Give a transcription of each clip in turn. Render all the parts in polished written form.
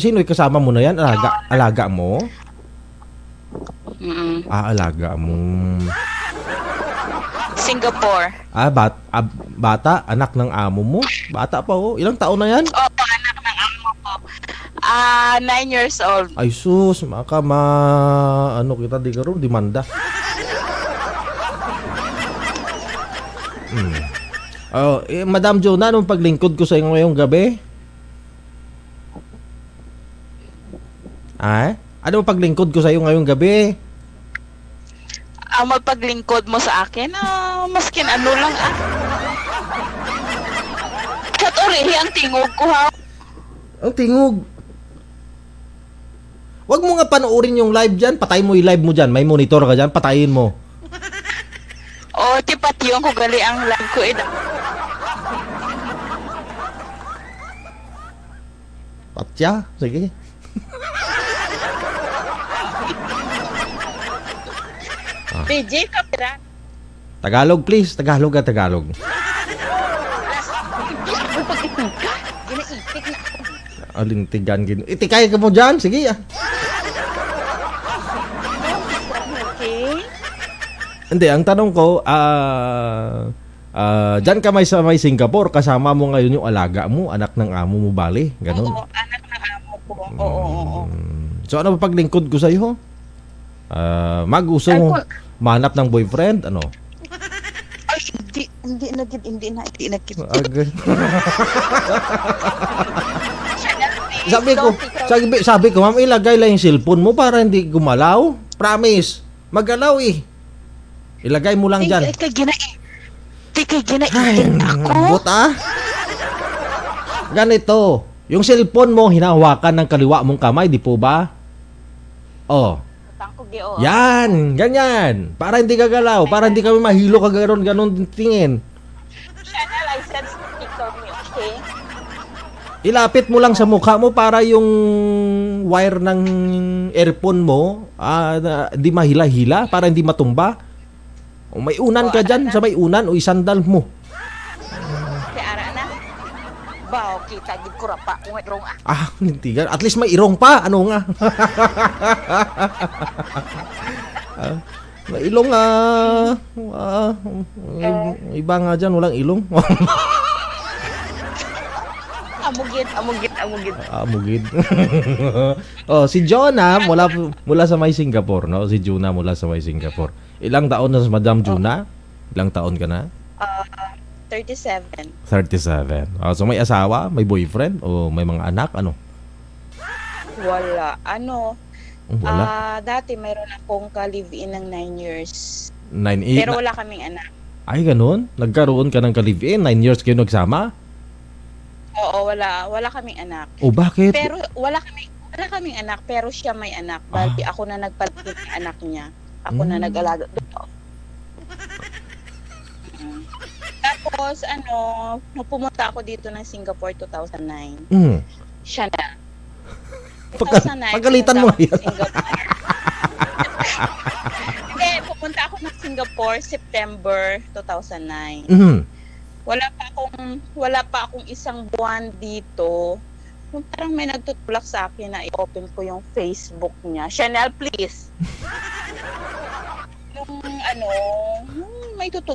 Sino yung kasama mo na yan? Alaga mo? Alaga mo. Singapore. Bata? Anak ng amo mo? Bata pa oh. Ilang taon na yan? Opo, anak ng amo ko. 9 years old. Ay sus, ano kita di karon demanda. Madam Jonah, anong paglingkod ko sa inyo ngayong gabi? Ano paglingkod ko sa iyo ngayong gabi? Ang magpaglingkod mo sa akin, maskin ano lang Kat orihi ang tingog ko ha. Ang tingog. Wag mo nga panoorin yung live dyan. Patay mo yung live mo dyan. May monitor ka dyan. Patayin mo. Tipatiyon ko gali ang live ko Patya? Sige. PJ, kapira. Tagalog please. Tagalog. Alintigan gino. Itikay ka mo dyan. Sige Okay. Hindi, ang tanong ko, dyan ka sa may Singapore, kasama mo ngayon yung alaga mo, anak ng amo mo, bali? Ganon. Oo, anak ng amo ko. Oo. So ano pa paglingkod ko sa'yo? Gusto mo manap ng boyfriend? Ano? Ay, hindi na. Sabi ko, ma'am, ilagay lang yung cellphone mo para hindi gumalaw. Promise. Magalaw eh. Ilagay mo lang dyan. Kay ginaitin ako. Buta. Ganito. Yung cellphone mo, hinahawakan ng kaliwa mong kamay, di po ba? Yan. Ganyan. Para hindi gagalaw. Para hindi kami mahilo ka ganon tingin. Channel, I said picture me, okay? Ilapit mo lang sa mukha mo para yung wire ng earphone mo hindi mahila-hila para hindi matumba. O may unan ka dyan sa may unan o isandal mo. Kaya ara na. Bao, kita gid ko ra pa kung irong Hindi ka. At least may irong pa. Ano nga? May ilong iba nga dyan, walang ilong. Amugid. Si Jonah mula sa may Singapore, no? Si Jonah mula sa may Singapore. Ilang taon na sa Madam Jonah? Ilang taon ka na? 37. 37. So may asawa, may boyfriend o may mga anak, ano? Wala. Wala. Dati mayroon akong ka-live-in ng 9 years. 9-8. Pero wala kaming anak. Ay, ganun? Nagkaroon ka ng ka-live-in? 9 years kayo nagsama? Oo, wala kaming anak. Bakit? Pero wala kaming anak, pero siya may anak. Bali ako na nagpalit ng anak niya. Ako na nag-alaga. Tapos pumunta ako dito ng Singapore 2009. Siya na. 2009. Pagalitan mo yan. Hindi, pumunta ako ng Singapore September 2009. Wala pa akong isang buwan dito. Parang may nagtutulak sa akin na i-open ko yung Facebook niya. Chanel, please.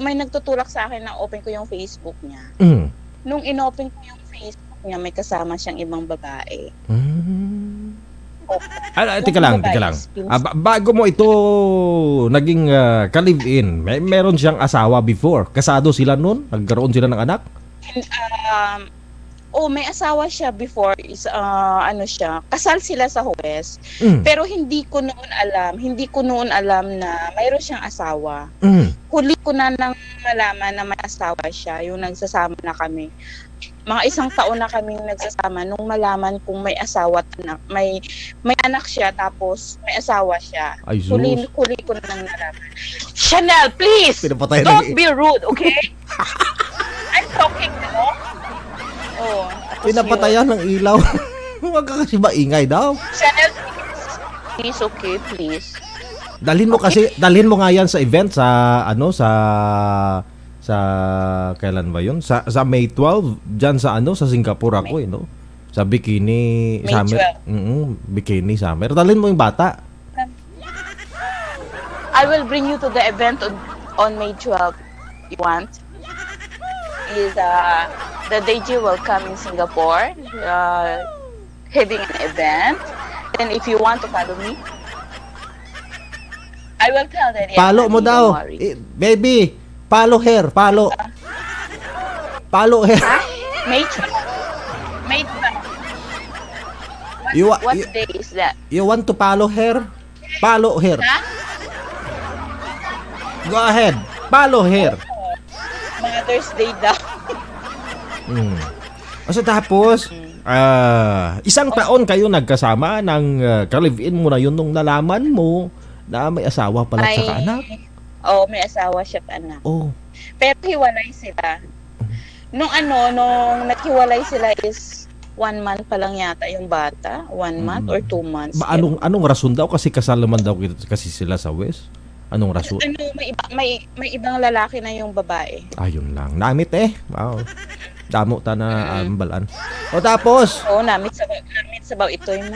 May nagtutulak sa akin na open ko yung Facebook niya. Nung inopen ko yung Facebook niya, may kasama siyang ibang babae. Tika lang. Bago mo ito naging ka-live-in, meron siyang asawa before. Kasado sila noon? Nagkaroon sila ng anak? May asawa siya before. Kasal sila sa Huwes. Pero hindi ko noon alam na mayroon siyang asawa. Huli ko na nang malaman na may asawa siya, yung nagsasama na kami. Mga 1 taon na kaming nagsasama nung malaman kung may asawa at anak. May anak siya tapos may asawa siya. Huli ko na nang nalaman. Chanel, please! Don't be rude, okay? I'm talking, Pinapatayan ng ilaw. Huwag ka kasi maingay daw. Chanel, please, okay, please. Dalhin mo nga yan sa event sa kailan ba yun? Sa May 12 diyan sa sa Singapore ako no. Sa bikini May summer. 12. Bikini summer. Dalhin mo yung bata. I will bring you to the event on May 12. You want? Is the DJ will come in Singapore, having an event. And if you want to follow me, I will tell that. Palo mo daw. Baby, palo hair, palo. Palo hair. Ha? May 12. May 12. What day is that? You want to palo hair? Palo hair. Ha? Go ahead. Palo hair. Mother's Day daw. So tapos, isang taon kayo nagkasama ng ka-live-in mo na yun nung nalaman mo na may asawa pala at saka anak. Oo, may asawa siya at anak. Oh. Pero hiwalay sila. Nung naghiwalay sila is 1 month pa lang yata yung bata. 1 month or 2 months. Anong rason daw? Kasi kasal naman daw kasi sila sa West. Anong rason? May ibang lalaki na yung babae. Ayun lang. Namit eh. Wow. Damo ta na balaan. O tapos? Oo, namit sabaw ito yun.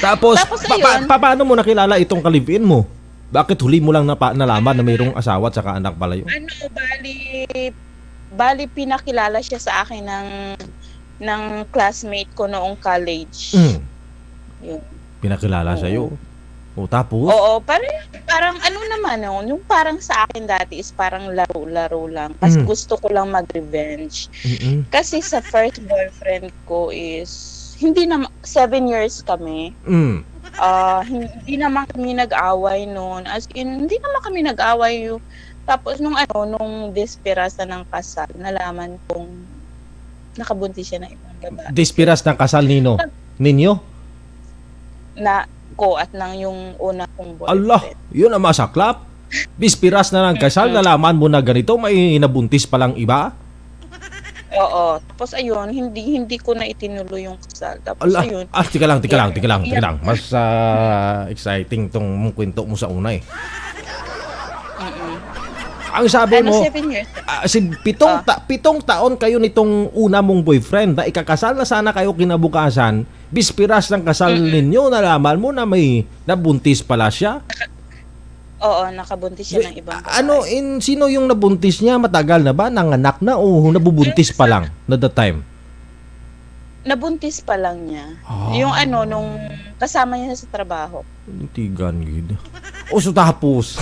Tapos ayun, paano mo nakilala itong ka-live-in mo? Bakit huli mo lang nalaman na mayroong asawa at saka anak pala yun? Bali pinakilala siya sa akin ng classmate ko noong college. Yun. Pinakilala sa'yo. O tapos? Oo, parang ano naman, yung parang sa akin dati is parang laro-laro lang. Kasi gusto ko lang mag-revenge. Kasi sa first boyfriend ko is, hindi na, 7 years kami. Hindi naman kami nag-away noon. As in, hindi naman kami nag-away. Tapos nung despirasa ng kasal, nalaman kong nakabuntis siya ng ibang babae. Despiras ng kasal ninyo? Na ko at nang yung una kong boyfriend. Allah, yun ang masaklap. Bispiras na ng kasal, nalaman mo na ganito, may nabuntis palang iba? Oo. Tapos ayun, hindi ko na itinuloy yung kasal. Tapos Allah, ayun. tika lang. Mas exciting tong kwento mo sa una eh. Ang sabi mo, 7 years. pitong taon kayo nitong una mong boyfriend na ikakasal na sana kayo kinabukasan, bispiras ng kasal ninyo, nalaman mo na may nabuntis pala siya? Oo, nakabuntis siya ng ibang babae. Sino yung nabuntis niya? Matagal na ba? Nanganak na o nabubuntis pa lang na that time? Nabuntis pa lang niya. Yung nung kasama niya sa trabaho. Tigan gid. O so tapos.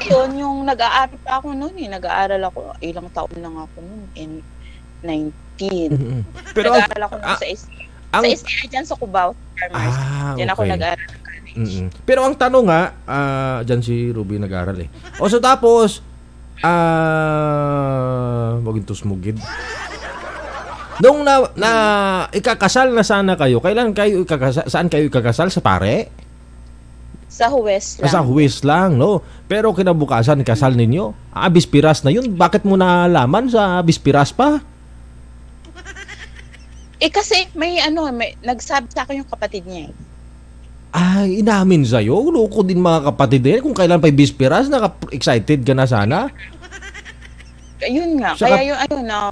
Yun, yung nag-aaral pa ako noon eh. Nag-aaral ako, ilang taon lang ako noon. In 19. Pero nag-aaral ako noon sa STI dyan sa Cubao Farmers. Diyan ako nag-aaral ng college. Pero ang tanong nga, dyan si Ruby nag-aaral eh. O so tapos, magintos mugid. Nung ikakasal na sana kayo, kailan kayo ikakasal? Saan kayo ikakasal? Sa pare? Sa Huwes lang. Sa Huwes lang, no? Pero kinabukasan, kasal ninyo? Bispiras na yun. Bakit mo nalaman sa bispiras pa? Kasi may nagsabi sa akin yung kapatid niya eh. Inamin sa'yo? Loko din mga kapatid din. Kung kailan pa bispiras, excited ka na sana? Yun nga. Kaya yung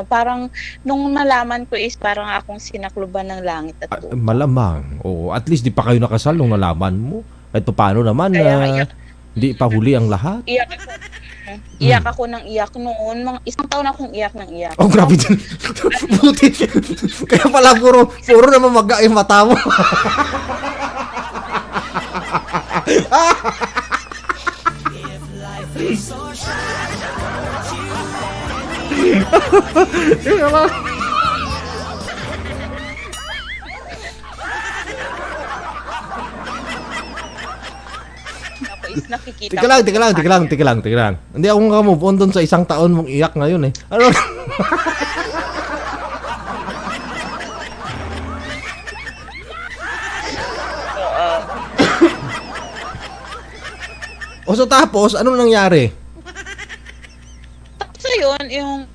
parang nung nalaman ko is parang akong sinakluban ng langit at lupa. Malamang. Oo, at least di pa kayo nakasal nung nalaman mo. At paano naman hindi pa huli ang lahat? Iyak ako ng iyak noon. Isang taon akong iyak ng iyak. Oh, grabe din. Buti. Kaya pala puro naman maga yung mata mo. Is nakikita. Tika lang. Hindi ako move on doon sa isang taon mong iyak ngayon eh. Ano? O so tapos, anong nangyari? So yun, yung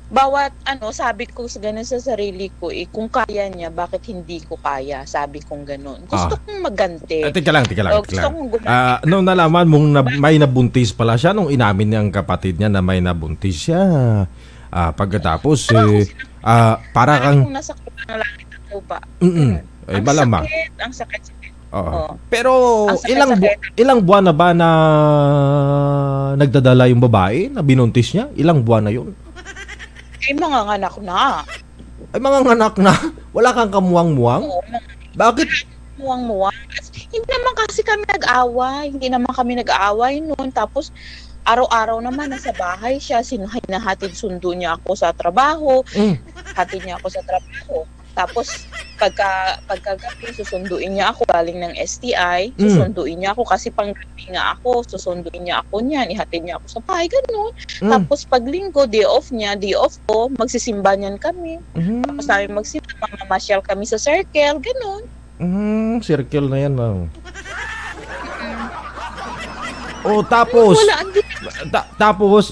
bawat sabi ko sa ganun sa sarili ko, kung kaya niya, bakit hindi ko kaya? Sabi kong ganun. Gusto kong maganti. Teka lang. Gusto kong gumanti. Nung nalaman mong may nabuntis pala siya, nung inamin niyang kapatid niya na may nabuntis siya, pagkatapos, para kang... Kung nasa kulang ng langit at lupa. Ay, malamang. Ang sakit. Oo. Pero Ang sakit. ilang buwan na ba na nagdadala yung babae na binuntis niya? Ilang buwan na yun? Mga anak na. Ay, mga anak na? Wala kang kamuwang-muwang? Oo, Bakit? muwang-muwang. Hindi naman kasi kami nag-away. Hindi naman kami nag-aaway noon. Tapos, araw-araw naman nasa bahay siya. Hinahatid sundo niya ako sa trabaho. Hatid niya ako sa trabaho. Tapos, pagkagabi, susunduin niya ako galing ng STI. Susunduin niya ako kasi panggabi nga ako. Susunduin niya ako niyan. Ihatid niya ako sa bahay. Ganun. Tapos, pag linggo, day off niya, day off ko, magsisimba niyan kami. Tapos namin magsimba, mamamasyal kami sa circle. Ganun. Circle na yan, ma'am. Tapos, tapos,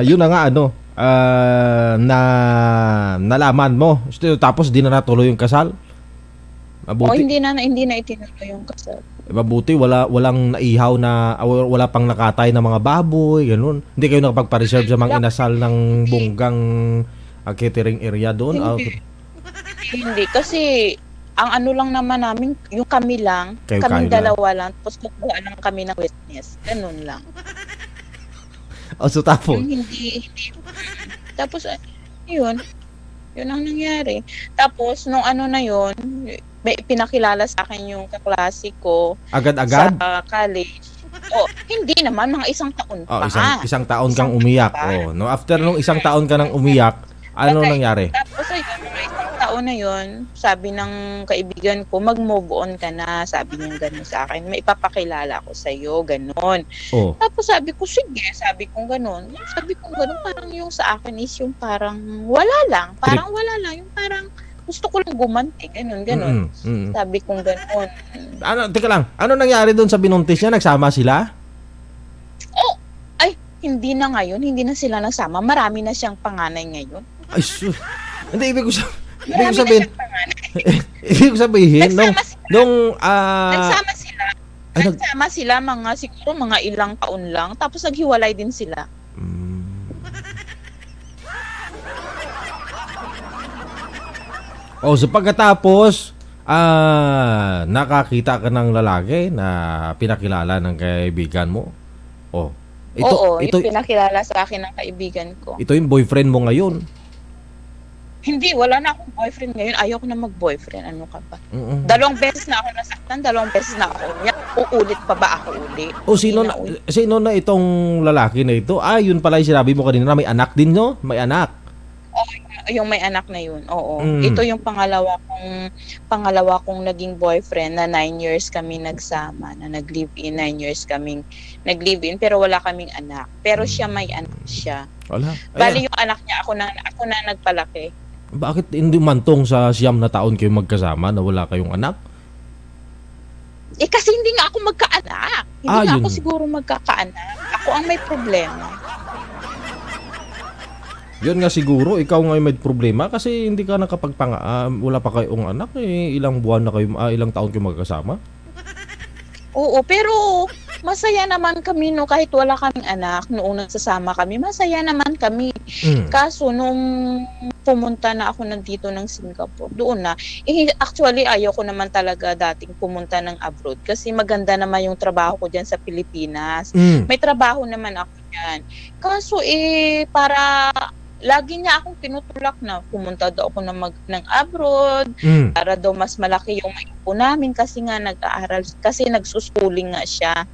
yun na nga, na nalaman mo. Tapos di na natuloy yung kasal. Mabuti. Hindi na itinuloy yung kasal. Mabuti walang naihaw na wala pang nakatay na mga baboy, ganun. Hindi kayo nakapagpa-reserve sa mga inasal ng bonggang catering area doon. Hindi kasi ang lang naman namin, yung kami lang, kaming dalawa lang, tapos kukuha lang kami ng witness. Ganun lang. So tapos? Hindi. Tapos, yun ang nangyari. Tapos, nung na yun, may pinakilala sa akin yung kaklase ko. Agad-agad? Sa college. Hindi naman, mga isang taon pa. Isang taon kang umiyak. No, after nung isang taon ka nang umiyak, ano nangyari? Tapos, ayun, mga isang taon na yun, sabi ng kaibigan ko, mag-move on ka na. Sabi niya gano'n sa akin. May ipapakilala ko sa'yo, gano'n. Tapos sabi ko, sige, sabi ko gano'n. Parang yung sa akin is yung parang wala lang. Yung parang gusto ko lang gumanti, gano'n. Sabi ko gano'n. Teka lang, ano nangyari doon sa binuntis niya? Nagsama sila? Hindi na ngayon, hindi na sila nagsama. Marami na siyang panganay ngayon. Ay, hindi, ibig ko sabihin, nagsama sila siguro mga ilang taon lang, tapos naghiwalay din sila. So pagkatapos, nakakita ka ng lalaki na pinakilala ng kaibigan mo? Yung pinakilala sa akin ng kaibigan ko. Ito yung boyfriend mo ngayon? Hindi, wala na akong boyfriend ngayon. Ayoko na mag-boyfriend. Ano ka ba? 2 beses na ako nasaktan, 2 beses na ako. Uulit pa ba ako uli? Sino na itong lalaki na ito? Yun pala yung sinabi mo kanina na may anak din, no? May anak. Yung may anak na yun. Oo. Ito yung pangalawa kong naging boyfriend na 9 years kami nagsama, na nag-live-in. 9 years kaming nag-live-in pero wala kaming anak. Pero siya may anak siya. Wala. Bali yung anak niya, ako na nagpalaki. Bakit hindi mantong sa 9 na taon kayo magkasama na wala kayong anak? Kasi hindi nga ako magkaanak. Hindi nga ako siguro magkakaanak. Ako ang may problema. Yun nga siguro, ikaw nga may problema kasi hindi ka wala pa kayong anak ilang buwan na kayo, ilang taon kayo magkasama. Oo, pero masaya naman kami kahit wala kaming anak, noong nagsasama kami, masaya naman kami. Kaso nung pumunta na ako nandito ng Singapore, doon na, actually ayaw ko naman talaga dating pumunta ng abroad kasi maganda naman yung trabaho ko dyan sa Pilipinas. May trabaho naman ako dyan. Kaso para lagi niya akong tinutulak na pumunta daw ako ng abroad para daw mas malaki yung maipo namin kasi nga nag-aaral, kasi nagsuschooling nga siya.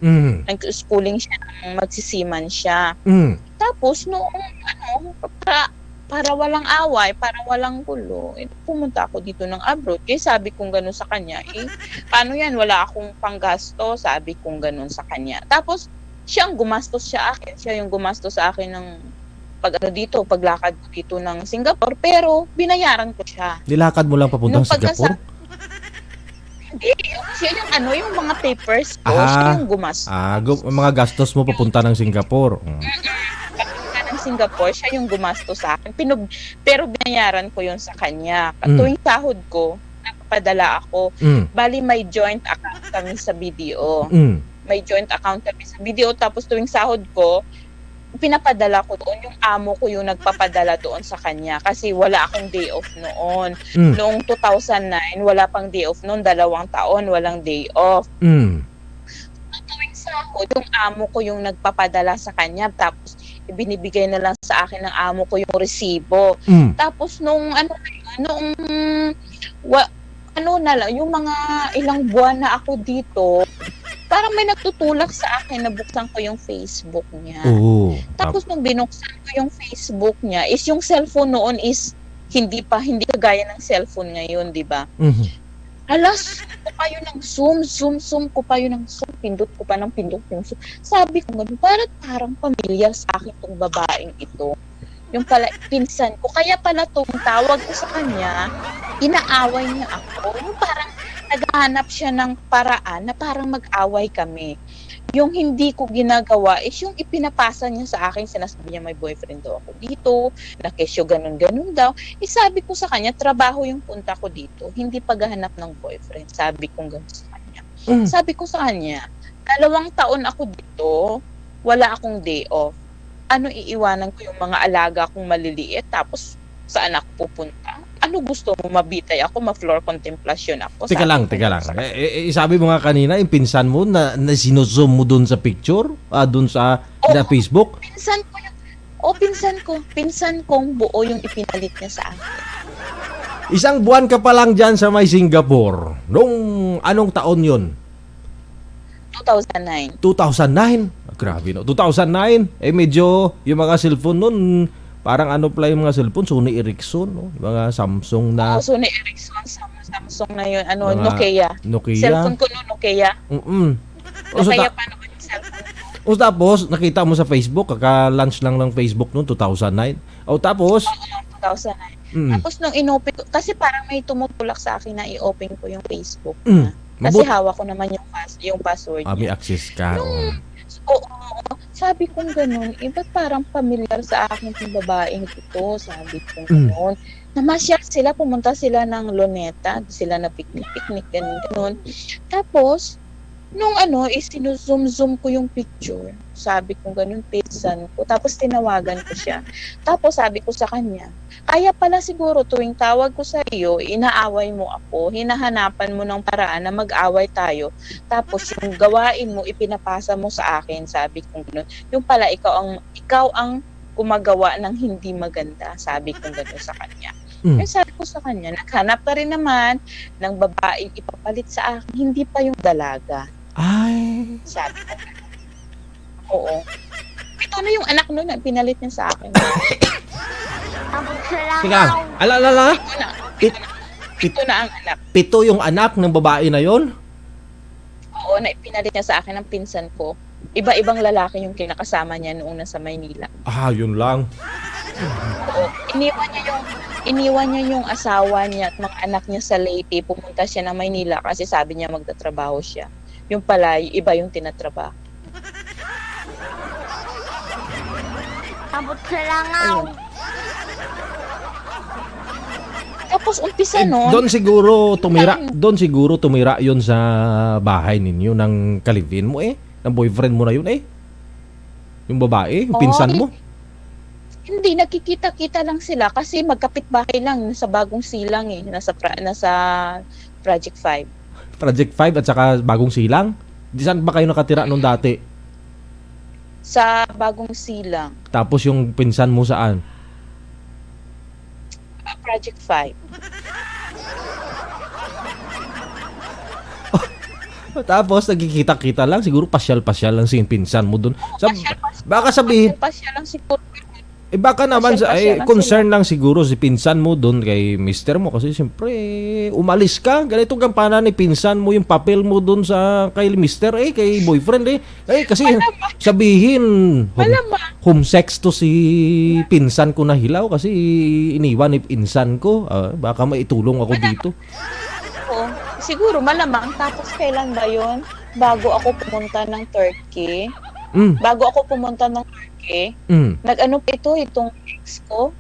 Nag-schooling siya, magsisiman siya. Tapos para walang away, para walang gulo, pumunta ako dito ng abroad. Kaya sabi kong gano'n sa kanya, paano yan, wala akong panggasto, sabi kong gano'n sa kanya. Tapos siya yung gumastos sa akin ng paglakad ko dito ng Singapore, pero binayaran ko siya. Nilakad mo lang papuntang Singapore? Hindi, yung mga papers ko, siya yung gumastos. Mga gastos mo papunta ng Singapore. Singapore, siya yung gumasto sa akin. Pero binayaran ko yun sa kanya. Tuwing sahod ko, nagpapadala ako. Bali, may joint account kami sa BDO. May joint account kami sa BDO. Tapos tuwing sahod ko, pinapadala ko doon. Yung amo ko yung nagpapadala doon sa kanya. Kasi wala akong day off noon. Noong 2009, wala pang day off noon. 2 taon, walang day off. Tuwing sahod, yung amo ko yung nagpapadala sa kanya. Tapos, ibinibigay na lang sa akin ng amo ko yung resibo. Tapos, nung yung mga ilang buwan na ako dito, parang may nagtutulak sa akin na buksan ko yung Facebook niya. Tapos, nung binuksan ko yung Facebook niya, is yung cellphone noon is hindi kagaya ng cellphone ngayon, di ba? Alas, ko pa yun ng zoom ko pa yun ng zoom, pindot ko pa ng pindot yung zoom. Sabi ko nga, parang pamilyar sa akin tong babaeng ito. Yung pala, pinsan ko. Kaya pala tong tawag ko sa kanya, inaaway niya ako. Yung parang naghahanap siya ng paraan na parang mag-away kami. Yung hindi ko ginagawa is yung ipinapasa niya sa akin, sinasabi niya may boyfriend daw ako dito, nakesyo ganun-ganun daw. Sabi ko sa kanya, trabaho yung punta ko dito, hindi paghahanap ng boyfriend. Sabi ko ganun sa kanya. Sabi ko sa kanya, 2 taon ako dito, wala akong day off. Ano, iiwanan ko yung mga alaga kong maliliit, tapos saan ako pupunta? Ano gusto mo, mabitay ako, ma-floor contemplation ako? Teka lang. Sabi mo nga kanina, yung pinsan mo na sinuzoom mo dun sa picture, dun sa Facebook? Pinsan kong buo yung ipinalit niya sa akin. 1 buwan ka pa lang dyan sa may Singapore. Nung anong taon yun? 2009. 2009? Grabe, no? 2009, medyo yung mga cellphone nun, parang ano pala yung mga cellphone, Sony Ericsson, no? Mga Samsung na... Sony Ericsson, Samsung na yun, Nokia. Cellphone ko noon, Nokia. Nokia pa naman yung cellphone ko. Tapos, nakita mo sa Facebook, kaka-launch lang ng Facebook noon, 2009. Tapos... 2009. Tapos nung inopen ko, kasi parang may tumutulak sa akin na i-open ko yung Facebook niya. Kasi hawak ko naman yung password niya. May access ka. Oo. Sabi kong ganun, ba't parang familiar sa akin yung babaeng ito? Sabi kong ganun. Namasyal sila, pumunta sila ng Luneta, sila na picnic, ganun. Tapos, nung sinuzum-zoom ko yung picture, sabi kong ganun, pinsan ko. Tapos tinawagan ko siya. Tapos sabi ko sa kanya, kaya pala siguro tuwing tawag ko sa iyo, inaaway mo ako, hinahanapan mo ng paraan na mag-away tayo. Tapos yung gawain mo, ipinapasa mo sa akin, sabi kong ganun. Yung pala, ikaw ang gumagawa ng hindi maganda, sabi kong ganun sa kanya. Kaya sabi ko sa kanya, naghanap ka rin naman ng babaeng ipapalit sa akin, hindi pa yung dalaga. Ay. Sabi ko. Oo. Ito na yung anak nun na pinalit niya sa akin. Teka, alala. Ito na ang anak. 7 yung anak ng babae na yon? Oo, na pinalit niya sa akin ng pinsan ko. Iba-ibang lalaki yung kinakasama niya noong nasa Maynila. Yun lang. Oo, iniwan niya yung asawa niya at mga anak niya sa Leyte. Pumunta siya ng Maynila kasi sabi niya magtatrabaho siya. Yung pala, iba yung tinatrabaho. Abot sa langaw. Tapos umpisa nun. Doon siguro tumira yon sa bahay ninyo ng kalivin mo ng boyfriend mo na yun yung babae, yung pinsan mo. Hindi, nagkikita-kita lang sila kasi magkapit-bahay lang sa Bagong Silang nasa Project 5. Project 5 at saka Bagong Silang? Di saan ba kayo nakatira nung dati? Sa Bagong Silang. Tapos yung pinsan mo saan? Project 5. Tapos nagkikita-kita lang, siguro pasyal-pasyal lang si pinsan mo doon. Baka sabihin, Pasyal lang siguro. baka naman Pasyal lang concern lang siguro si pinsan mo doon kay mister mo kasi siyempre umalis ka, ganito kampana ni pinsan mo yung papel mo doon sa kay mister kay boyfriend kasi sabihin home sex to si pinsan ko na hilaw kasi iniwan ni pinsan ko, baka maitulong ako dito. Oo, siguro malamang. Tapos kailan ba yun? Bago ako pumunta ng Turkey. lalaki, Mm. nag-ano pa itong ex ko,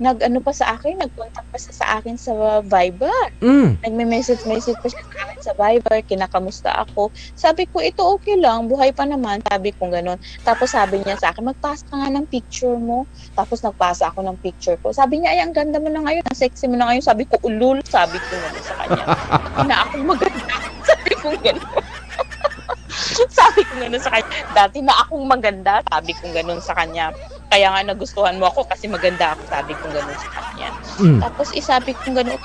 nag-ano pa sa akin, nag-contact pa siya sa akin sa Viber. Mm. Nagme-message pa siya sa akin sa Viber, kinakamusta ako. Sabi ko, ito okay lang, buhay pa naman, sabi ko gano'n. Tapos sabi niya sa akin, magpasa ka nga ng picture mo. Tapos nagpasa ako ng picture ko. Sabi niya, ay, ang ganda mo na ngayon, ang sexy mo na ngayon. Sabi ko, ulul, sabi ko gano'n sa kanya. Hindi na ako maganda. Sabi ko gano'n. Sabi ko gano'n sa kanya. Dati na akong maganda, sabi ko gano'n sa kanya. Kaya nga nagustuhan mo ako kasi maganda ako, sabi ko gano'n sa kanya. Mm. Tapos isabi ko gano'n,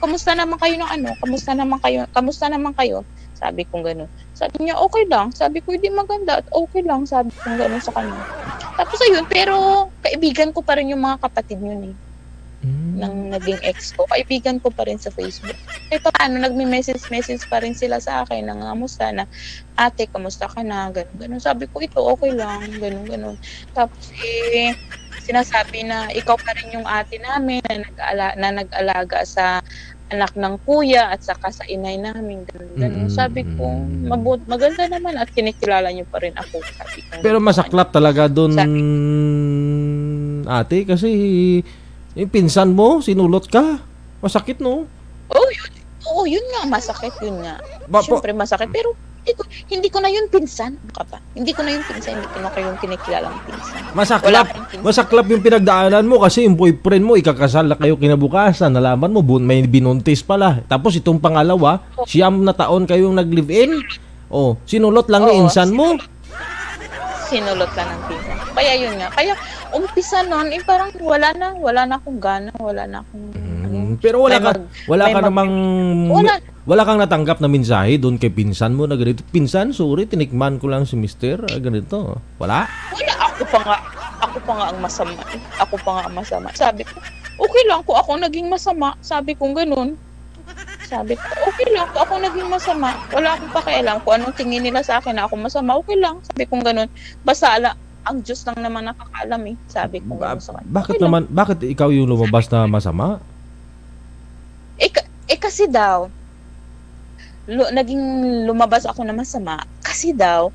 kamusta naman kayo ng ano? Kamusta naman kayo? Sabi ko gano'n. Sabi niya, okay lang. Sabi ko, hindi maganda at okay lang. Sabi ko gano'n sa kanya. Tapos ayun, pero kaibigan ko pa rin yung mga kapatid yun eh. Nang naging ex ko, kaibigan ko pa rin sa Facebook. Eh paano, nagme-message pa rin sila sa akin, nangamusta na, ate, kamusta ka na, gano'n. Sabi ko, ito, okay lang, gano'n. Tapos sinasabi na, ikaw pa rin yung ate namin na nag-alaga sa anak ng kuya at saka sa inay namin, gano'n. Sabi ko, maganda naman at kinikilala niyo pa rin ako. Sabi ko, Pero masaklap talaga doon, ate, kasi yung pinsan mo, sinulot ka. Masakit, no? Yun nga, masakit, yun nga. Ba- Siyempre masakit, pero hindi ko na yun pinsan. Ano ka ba? Hindi ko na yun pinsan, hindi ko na yung kinikilalang pinsan. Masaklap yung pinagdaanan mo kasi yung boyfriend mo, ikakasal na kayo kinabukasan. Nalaman mo, may binuntis pala. Tapos itong pangalawa, 9 na taon kayong nag-live-in. Oh, sinulot lang ni insan mo. Sinulot lang ng pinsan. Kaya yun nga. Kaya umpisa nun, parang wala na akong gana, wala na akong Pero wala kang natanggap na mensahe doon kay pinsan mo na ganito. Pinsan, sorry, tinikman ko lang si mister. Ganito. Wala? Wala, ako pa nga ang masama. Ako pa nga ang masama. Sabi ko, okay lang kung ako naging masama. Sabi ko ganun. Sabi ko, okay lang kung ako naging masama. Wala akong pakialam kung anong tingin nila sa akin na ako masama. Okay lang. Sabi ko ganun. Basta ang Diyos lang naman nakakaalam eh. Sabi ko ganun sa kanya. Bakit ikaw yung lumabas na masama? Kasi daw, naging lumabas ako na masama kasi daw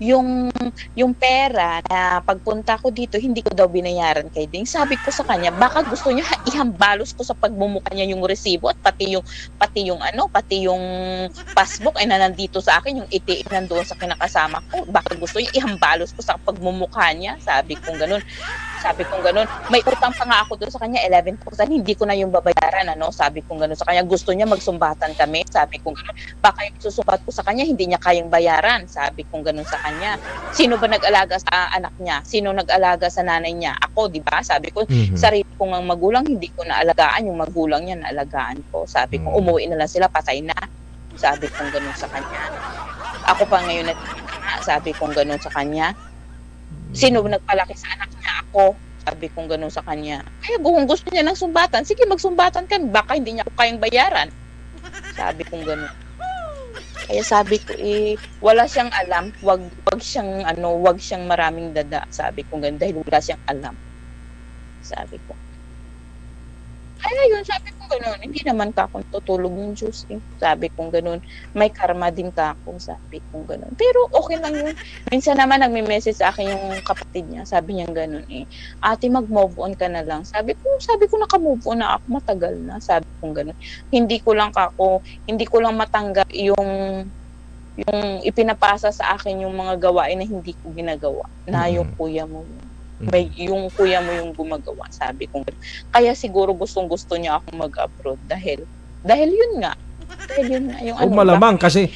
yung pera na pagpunta ko dito hindi ko daw binayaran kay Ding. Sabi ko sa kanya, baka gusto niya ihambalos ko sa pagmumukha niya yung resibo at pati yung passbook ay nandito sa akin, yung itiin nandoon sa kinakasama ko. Baka gusto niya ihambalos ko sa pagmumukha niya. Sabi kong ganun. May utang pa nga ako doon sa kanya, 11,000. Hindi ko na yung babayaran, ano? Sabi kong gano'n sa kanya. Gusto niya magsumbatan kami. Sabi kong gano'n. Baka yung susumbat ko sa kanya, hindi niya kayang bayaran. Sabi kong gano'n sa kanya. Sino ba nag-alaga sa anak niya? Sino nag-alaga sa nanay niya? Ako, di ba? Sabi ko, sarili ko ngang magulang, hindi ko naalagaan. Yung magulang niya, naalagaan ko. Sabi ko, umuwi na lang sila, patay na. Sabi kong gano'n sa kanya. Ako pa ngayon sabi kong gano'n sa kanya. Sino nagpalaki sa anak niya? Ako. Sabi kong gano'n sa kanya. Kaya kung gusto niya ng sumbatan, sige magsumbatan ka. Baka hindi niya ako kayang bayaran. Sabi kong gano'n. Kaya sabi ko wala siyang alam. Wag siyang maraming dada. Sabi kong gano'n dahil wala siyang alam. Sabi ko. Kaya yun, sabi kong gano'n, hindi naman ka akong tutulog ng Diyos. Sabi kong gano'n, may karma din ka ako. Sabi kong gano'n. Pero okay lang yun. Minsan naman nagme-message sa akin yung kapatid niya. Sabi niya gano'n ate, mag-move on ka na lang. Sabi ko naka-move on na ako, matagal na. Sabi kong gano'n. Hindi ko lang matanggap yung ipinapasa sa akin yung mga gawain na hindi ko ginagawa. Na yung kuya mo yung kuya mo yung gumagawa, sabi ko. Kaya siguro gustong-gusto niya akong mag-abroad dahil yun nga yung malamang kasi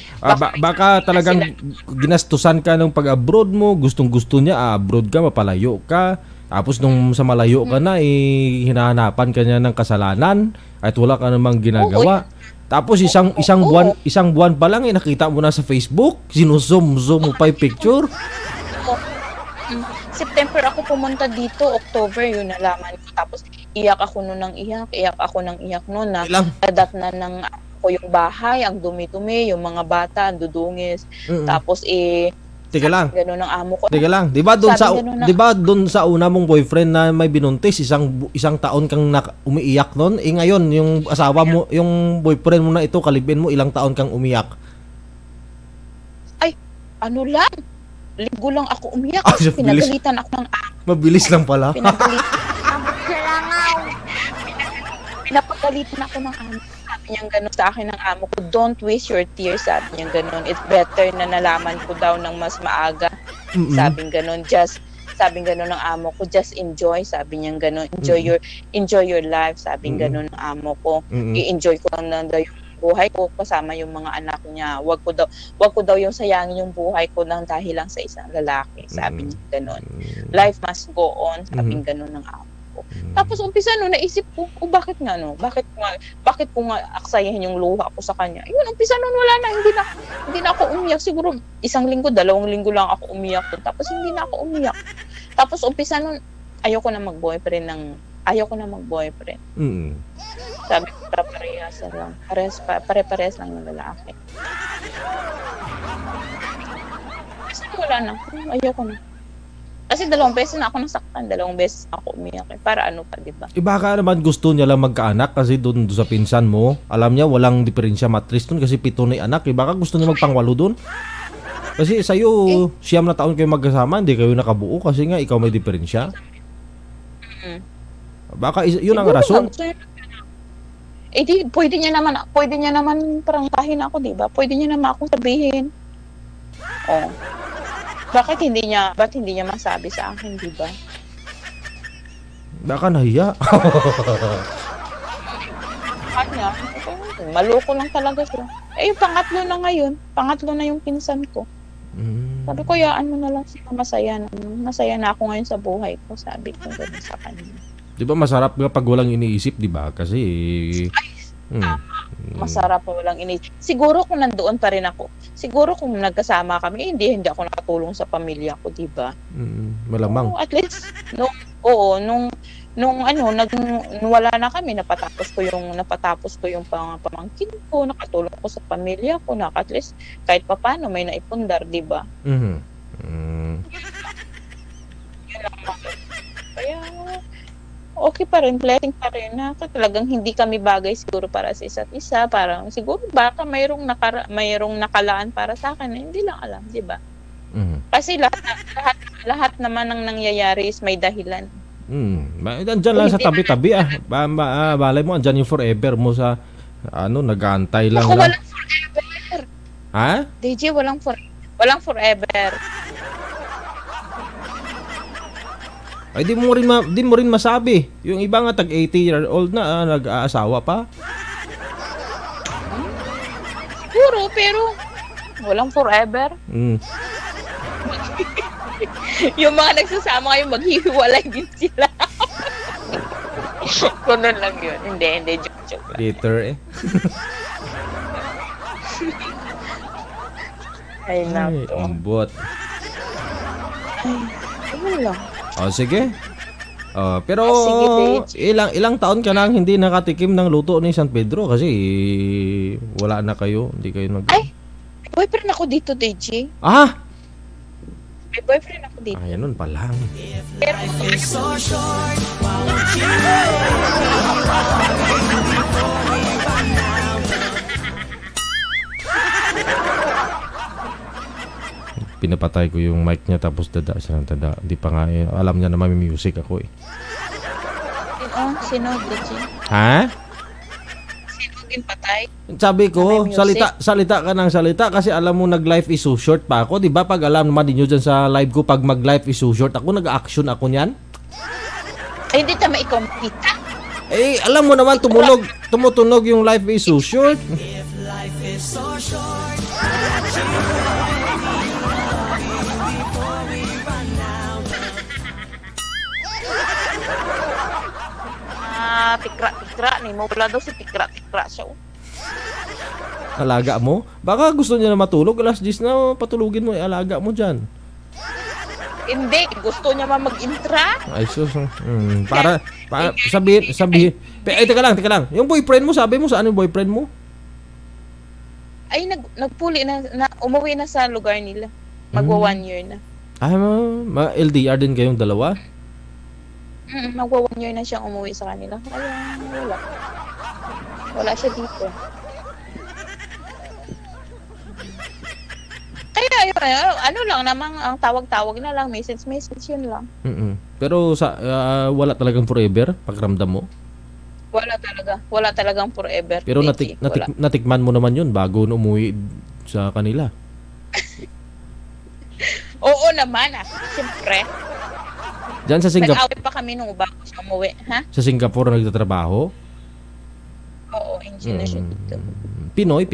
baka talagang ginastusan ka ng pag-abroad mo, gustong-gusto niya abroad ka, mapalayo ka. Tapos nung sa malayo ka na hinahanapan ka niya ng kasalanan at wala ka namang ginagawa. Tapos isang buwan pa lang nakita mo na sa Facebook, sinuzum mo pa yung picture. September ako pumunta dito, October yun nalaman ko. Tapos iyak ako noon noon na nadat na ng ako yung bahay, ang dumi-dumi, yung mga bata, ang dudungis. Tapos Teka lang. Gano'n ang amo ko. Teka lang. 'Di ba doon sa una mong boyfriend na may binuntis, isang taon kang umiiyak noon? Ngayon yung asawa mo, yung boyfriend mo na ito, kalibin mo, ilang taon kang umiyak? Ay, ano lang? linggo lang ako umiyak Ah, kasi so bilis. pinagalitan ako ng amo. Mabilis lang pala. Pinapagalitan ako ng amo. Sabi niya gano'n sa akin ng amo ko, don't waste your tears. Sabi niya gano'n. It's better na nalaman ko daw ng mas maaga. Mm-mm. Sabing gano'n, sabing gano'n ng amo ko, just enjoy. Sabi niya gano'n, enjoy your life. Sabing Mm-mm. gano'n ng amo ko. Mm-mm. I-enjoy ko lang daw yung buhay ko kasama yung mga anak niya. Wag ko daw yung sayangin yung buhay ko lang dahil lang sa isang lalaki. Sabi niya gano'n. Life must go on. Sabing gano'n ng amo. Tapos umpisa naisip ko, bakit ko nga aksayahin yung luha ko sa kanya. Yun, umpisa wala na, hindi na ako umiyak. Siguro 1 linggo, 2 linggo lang ako umiyak doon. Tapos hindi na ako umiyak. Tapos umpisa ayoko na mag-boyfriend. Mm-mm. Sabi ko, pare-parehas lang ng lalaki. Kasi wala na, ayoko na. Kasi 2 beses na ako nasaktan, 2 beses na ako umiyak. Para ano pa, di ba? Baka naman gusto niya lang magkaanak kasi doon sa pinsan mo, alam niya walang diferensya matris doon kasi 7 na yung anak. Baka gusto niya magpangwalo doon. Kasi sa'yo, 9 na taon kayo magkasama, hindi kayo nakabuo kasi nga ikaw may diferensya. Baka yun ang rason. Di, pwede niya naman prangkahin ako, di ba? Pwede niya naman akong sabihin. Oh. Ba't hindi niya masabi sa akin, di ba? Baka nahiya. Kanya, maloko lang talaga siya. Yung pangatlo na ngayon, yung pinsan ko. Sabi ko, yaan mo na lang siya, masaya na ako ngayon sa buhay ko, sabi ko gano'n sa kanya. Di ba masarap nga pag walang iniisip, di ba? Kasi masarap pa walang iniisip. Siguro kung nandoon pa rin ako, siguro kung nagkasama kami, hindi ako nakatulong sa pamilya ko, di ba? Malamang. At least, nung wala na kami, napatapos ko yung pamangkin ko, nakatulong ko sa pamilya ko, at least kahit papaano may naipundar, di ba? Yun lang ako. Kaya okay pa rin, blessing pa rin na talagang hindi kami bagay siguro para sa isa't isa, parang siguro baka mayroong nakalaan para sa akin, hindi lang alam, di ba? Kasi lahat naman ng nangyayari is may dahilan. Andyan lang sa tabi-tabi balay mo, andyan yung forever mo sa nag-aantay lang. Ako walang forever. Ha? DJ, walang forever. Ay di mo rin masabi. Yung iba nga tag 80-year-old na nag-aasawa pa. Siguro, pero walang forever. Yung mga nagsasama ngayon, maghihiwalay din sila. Ganun lang yun. Hindi, joke lang. Later Ay, nato. Ambot. Ayun lang. Sige. Pero Sige, ilang taon ka nang hindi nakatikim ng luto ni San Pedro kasi wala na kayo, hindi kayo Ay, may boyfriend ako dito, DJ. May boyfriend ako dito. Ganun pa lang. Pero Pinapatay ko yung mic niya tapos dada siya ng tada. Di pa nga alam niya na may music ako sino, DJ? Ha? Sino ginpatay? Sabi ko, May music? salita ka ng salita kasi alam mo nag-live is so short pa ako. Di ba pag alam naman ninyo dyan sa live ko, pag mag-live is so short, ako nag-action ako niyan. Ay, hindi tama ikaw makita. Alam mo naman, tumutunog yung live is so short. Tikra ni mo. Wala daw si tikra siya. Alaga mo? Baka gusto niya na matulog, alas 10 na patulugin mo, alaga mo dyan. Hindi, gusto niya mag-intra. Ay sus. Para sabihin. Teka lang. Yung boyfriend mo, sabi mo saan yung boyfriend mo? Ay, nagpuli na, umuwi na sa lugar nila. Magwa 1 year na. LDR din kayong dalawa? Magwa 1 year na siyang umuwi sa kanila. Kaya wala siya dito. Kaya ano lang namang ang tawag-tawag na lang, message yun lang. Pero wala talagang forever pakiramdam mo. Wala talagang forever. Pero Reggie. Wala. natikman mo naman yun bago umuwi sa kanila. Oo naman siyempre. Diyan sa Singapore, Nag-away pa kami nung bago siya umuwi, ha? sa Singapore nagtatrabaho. Oo, engineer siya dito. Pinoy?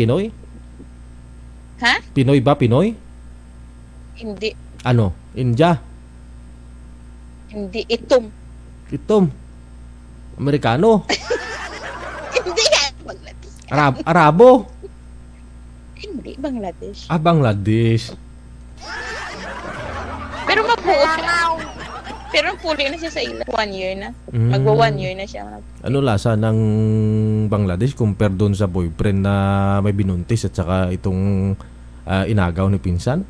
Ha? Pinoy ba? Pinoy? Hindi, Ano? India? itom. Itom? Amerikano? Hindi yan, Bangladesh. Arabo? Hindi, Bangladesh. Bangladesh. Pero mabuo siya. Pero puli na siya sa ilan. 1 year na. Magwa 1 year na siya. Ano lasa ng Bangladesh compare doon sa boyfriend na may binuntis at saka itong inagaw ni pinsan?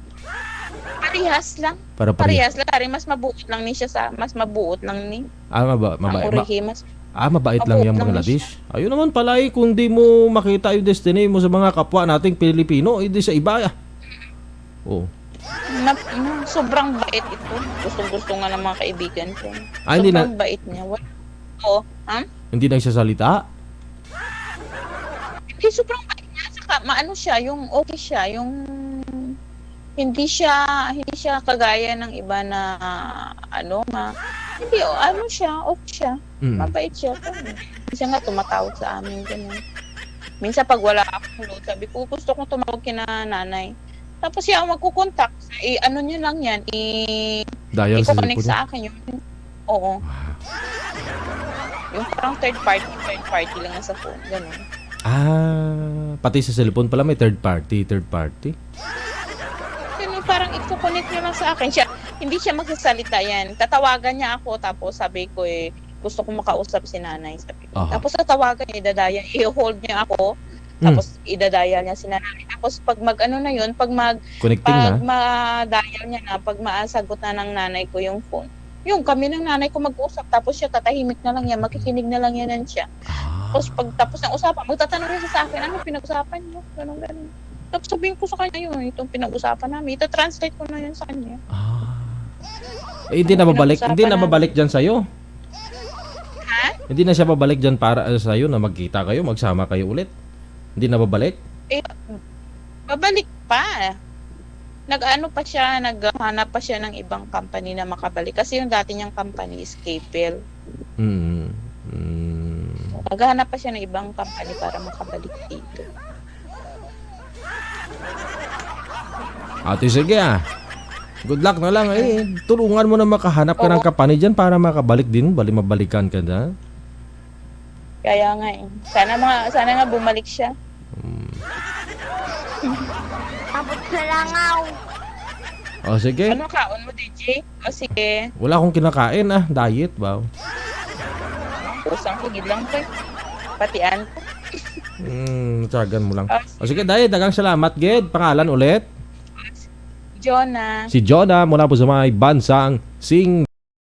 Parehas lang. Parehas lang. Mas mabuot lang ni siya mas mabuot lang ni. Mabait. Ang urihi, mas Mabait lang yung Mabuot lang Bangladesh. Ayun naman pala kung di mo makita yung destiny mo sa mga kapwa nating Pilipino, hindi sa iba. Oh. Sobrang bait ito. Gusto nga ng mga kaibigan ko. Hindi Sobrang bait niya. Oo. Hindi nagsasalita. Hindi, sobrang bait niya. Saka maano siya, yung okay siya, yung hindi siya kagaya ng iba na hindi siya, okay siya. Mabait siya. Hindi siya nga tumatawag sa amin ganun. Minsan pag wala akong load, sabi ko gusto kong tumawag kina nanay. Tapos siya ang magkukontak. Niya lang yan. Dial sa I-connect cellphone sa akin yung oo. Yung parang third party lang sa phone. Ganun. Pati sa cellphone pala may third party. Ganun, parang i-connect niya lang sa akin. Hindi siya magsasalita yan. Tatawagan niya ako. Tapos sabi ko gusto kong makausap si nanay. Sabi ko. Tapos tatawagan niya, i-hold niya ako. Tapos idadaya niya si nanay. Tapos pag connecting na. ma-dial niya na, pag maasagot na ng nanay ko yung phone, yung kami ng nanay ko mag-usap, tapos siya tatahimik na lang yan, makikinig na lang yan siya. Tapos pag tapos ng usapan, magtatanong siya sa akin, ano pinag-usapan niyo? Ganun. Tapos sabihin ko sa kanya itong pinag-usapan namin, ita-translate ko na yan sa kanya. Hindi na babalik dyan sa'yo. Ha? Hindi na siya babalik dyan para sa'yo na magkita kayo, magsama kayo ulit. Hindi na babalik? Babalik pa. Naghanap pa siya ng ibang company na makabalik. Kasi yung dati niyang company is Capel. Naghahanap pa siya ng ibang company para makabalik dito. Ate, sige Good luck na lang. Tulungan mo na makahanap ka ng company dyan para makabalik din. Mabalikan ka na. Kaya nga sana nga bumalik siya. Abot sa langaw. Sige. Ano kaon mo, DJ? Sige. Wala akong kinakain diet ba? Usang higid lang ko. Patian ko. Tsagan mo lang. Sige, dagang salamat, Ged. Pangalan ulit? Jonah. Si Jonah mula po sa may bansang